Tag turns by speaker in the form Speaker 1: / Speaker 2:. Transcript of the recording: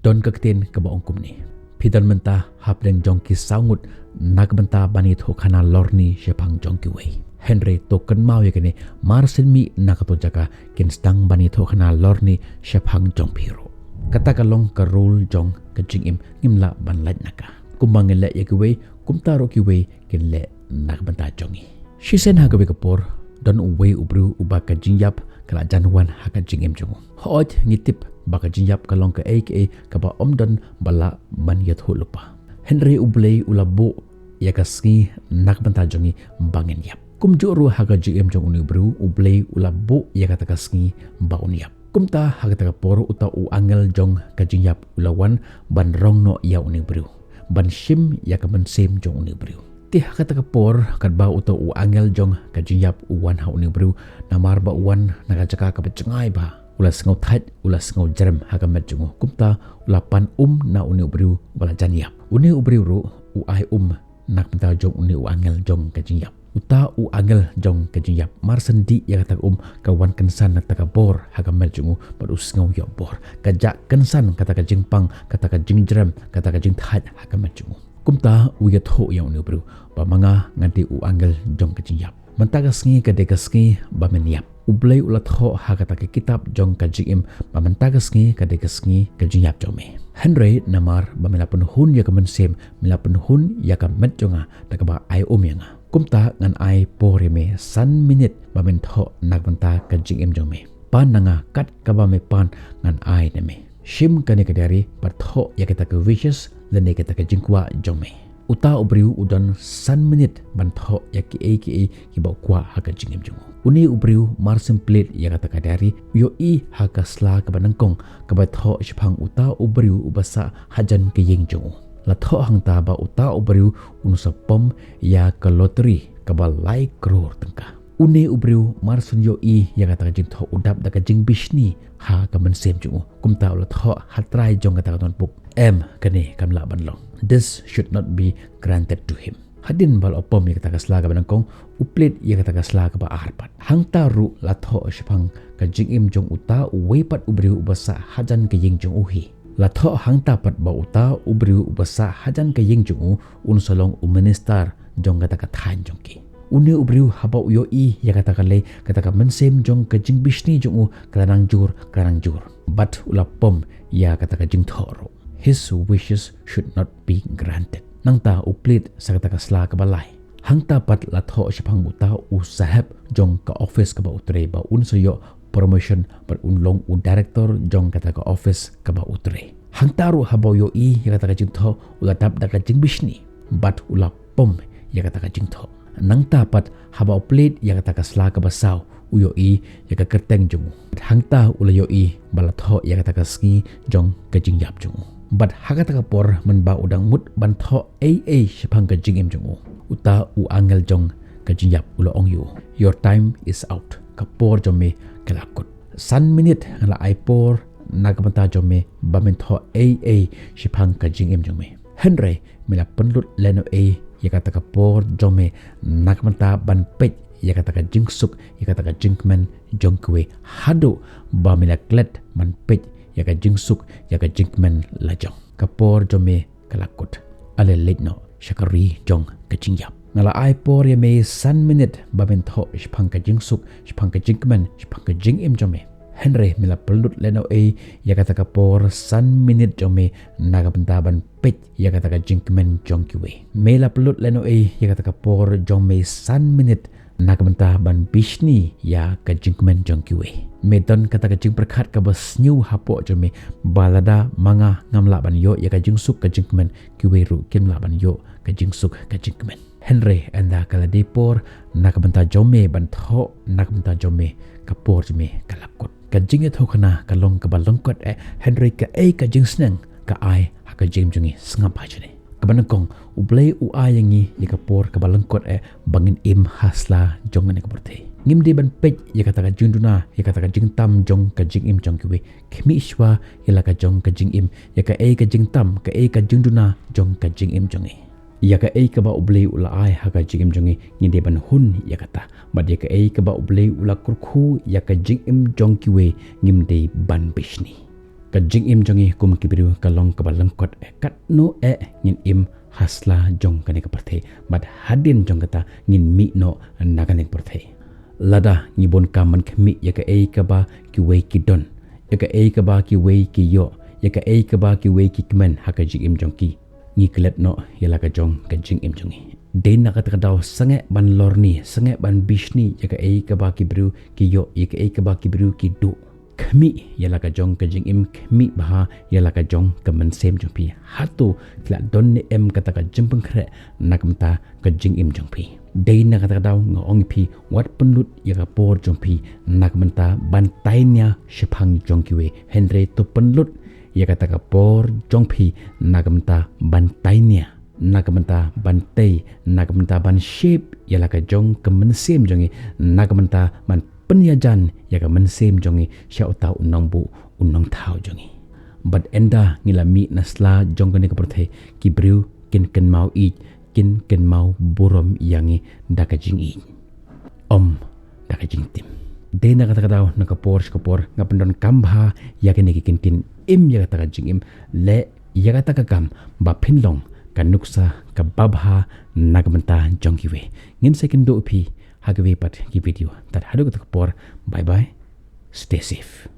Speaker 1: Don kaktin ka baong kumni. Pidan menta hapdeng jongki saungut nagbenta bani tho khana lorni shepang jongki wei. Henry token mau yakini marsin mi nakato jaka kin stang bani tho khana lorni shepang jongpiro. Kata kalong ka rule jong ka jingim ngimla ban lait naka. Kumbang le yakiwei kumtaro kiwei kin le nagbenta jongi. Shisen hagawe kapor don uwei ubru ubaka jingyap kala janwan haka jingim jongu. Hooj ngitip baka jingyap kalong ka aka kaba omdon bala ban yat lupa. Henry ublei ulabu yakaski nakbanta jongi bangin yap. Kumjuru haka jingim jong unibru ublei ulabu yakatakasngi baun yap. Kumta haka takaporo uta angel jong ka jingyap ulawan ban rong no ya unibru. Ban shim yakaman sem jong unibru. Ti haka takapor kadba uta angel jong ka jingyap uwan ha unibru namar ba uwan nakajaka kapacengay ba. Ulas ngau tait, ulas ngau jerem haka medjungu kumta ulapan na uni ubriu bala janiap. Uni ubriu ru uai nak benta jong uni angel jong kajingyap. Uta angel jong kajingyap marsendi ya kata kawan kensan nak takabor haka medjungu badus ngau ya bor. Kajak kensan kata kajingpang kata kajing jerem kata kajing tait haka medjungu. Kumta uyat ho yang uni ubriu ba manga nganti angel jong kajingyap. Mentagasngi kadegasngi ba meniap. Ublay ulat ho hakata ke kitab jong kajingim pamantagasngi kadegasngi kajingyap jome. Henry namar ba melapun hun ya kamensem melapun hun ya kamet jonga takaba ai yanga. Kumta ngan ai poreme san minute ba mentho nagbanta kajingim jome. Pan nanga kat kaba me pan ngan ai neme. Shim kane kadari patho ya kita ke vicious dan ya kita ke jingkwa jome. Uta ubriu udan san minute bantho ya ki bau kwa haka jingim jongo. Uni ubriu marsim plate ya kata kadari yo haka sla ka banangkong ka batho shipang uta ubriu ubasa hajan ke yeng jongo. La tho hang ta ba uta ubriu unusa pom ya ka lottery ka ba lai crore tengka. Uni ubriu marsun yo ya kata jing tho udap da ka jing bishni ha ka mensem jongo. Kumta la tho hatrai jong kata ton puk em kane kamla banlong. This should not be granted to him. Hadin bal opom ya kata kasla ka banangkong uplit ya kata kasla ka ba arpat. Hang taru latho shipang ka jingim jong uta wepat ubriu ubasa hajan ka ying jong uhi. Latho hang tapat ba uta ubriu ubasa hajan ka ying jong unsolong minister jong kata ka than jong ki. Uni ubriu haba uyo ya kata kale kata ka mensem jong ka jing bishni jong karang jur. But ulapom ya kata ka jing thoro. His wishes should not be granted. Nang ta uplit sa kata kasla ka balay. Hang tapat latho shipang uta usahab jong ka office ka ba utre ba unsoyo promotion per unlong director jong kata ka office ka ba utre. Hang taru habaw yo ya kata ka jingtho ulatap da ka jingbishni. But ulapom ya kata ka jingtho. Nang tapat habaw uplit ya kata kasla ka basaw uyo ya ka kerteng jong. Hang ta ulayo balatho ya kata ka ski jong ka jingyap jong. But hakata kapor menba udang mut bantho shipang ka jingim jongo. Uta angel jong ka jingyap ulo ong yu. Your time is out. Kapor jome kalakot. San minute ngala aipor nagbanta jome bamintho shipang ka jingim jome. Henry mila penlut leno ya kata kapor jome nagbanta ban pej ya kata ka jingsuk ya kata ka jingmen jongkwe hado ba mila klet ban pej ya ka jingsuk ya ka jingmen lajong kapor jome kalakut ale letno shakari jong ka jingyap ngala ai por ya me san minute ba ben tho shpang ka jingsuk shpang ka jingmen shpang ka jingim jome. Henry mila pelut leno ya kata kapor san minute jome nagabentaban pet ya kata ka jingmen jongkiwe mela pelut leno ya kata kapor jome san minute nagbenta ban bishni ya ka jingmen jongkiwe. Medon kata ka jing perkat ka bas new hapo jome balada manga ngamla ban yo ya ka jingsuk ka jingmen kiwe ru kimla ban yo ka jingsuk ka jingmen. Henry anda kala depor nakbenta jome ban tho nakbenta jome kapor jome kalakot. Ka jing tho kana kalong ka balongkot Henry ka ka jing sneng ka ai ka jing jungi sngap hajane. Kabanangkong ublay uayangi ya kapor ka balongkot bangin im hasla jongan ka porte. Ngimdi ban pej ya kata ka jingduna ya kata ka jingtam jong ka jingim jong kiwe kemi ishwa ya ka jong ka jingim ya ka ka jingtam ka ka jingduna jong ka jingim jongi ya ka ka ba ublay ula ai ha ka jingim jongi ngide ban hun ya kata bad ya ka ba ublay ula kurku ya ka jingim jong kiwe ngimdi ban bishni ka jing im jongi kum kibiru kalong ka balangkot kat no ngin im hasla jong kane ka parthe bat hadin jong kata ngin mi no nagane parthe lada ngibon ka man khmi ya ka ka ba ki wei ki don ya ka ka ba ki wei ki yo ya ka ka ba ki wei ki kmen ha ka jing im jong ki ngi klet no ya la ka jong ka jing im jongi de na ka daw sange ban lorni sange ban bishni ya ka ba ki bru ki yo ya ka ba ki bru ki do khmi yala ka jong ka jing im khmi baha yala ka jong ka man sem jong pi hatu tla don ne em kata ka jimpang khre nakamta ka jing im jong pi dei na kata daw nga ong pi wat penlut ya ka por jong pi nakamta ban tainya shipang jong kiwe henry to penlut ya kata ka por jong pi nakamta ban tainya nakamta ban tei nakamta ban shape yala ka jong ka man sem jongi nakamta ban penyajan ya ka mensem jongi syau tau unong bu unong tau jongi but enda ngilami nasla jongkane ka prothe ki bru kin mau I kin mau burom yangi daka jing I daka jing tim de na kata daw na kapor nga pendon kambha ya ke ki kintin im ya kata jing im le ya kata ka kam ba phinlong ka nuksa ka babha nagamanta jongki we ngin second do pi hagawe pat ki video tat hadu ka por bye bye stay safe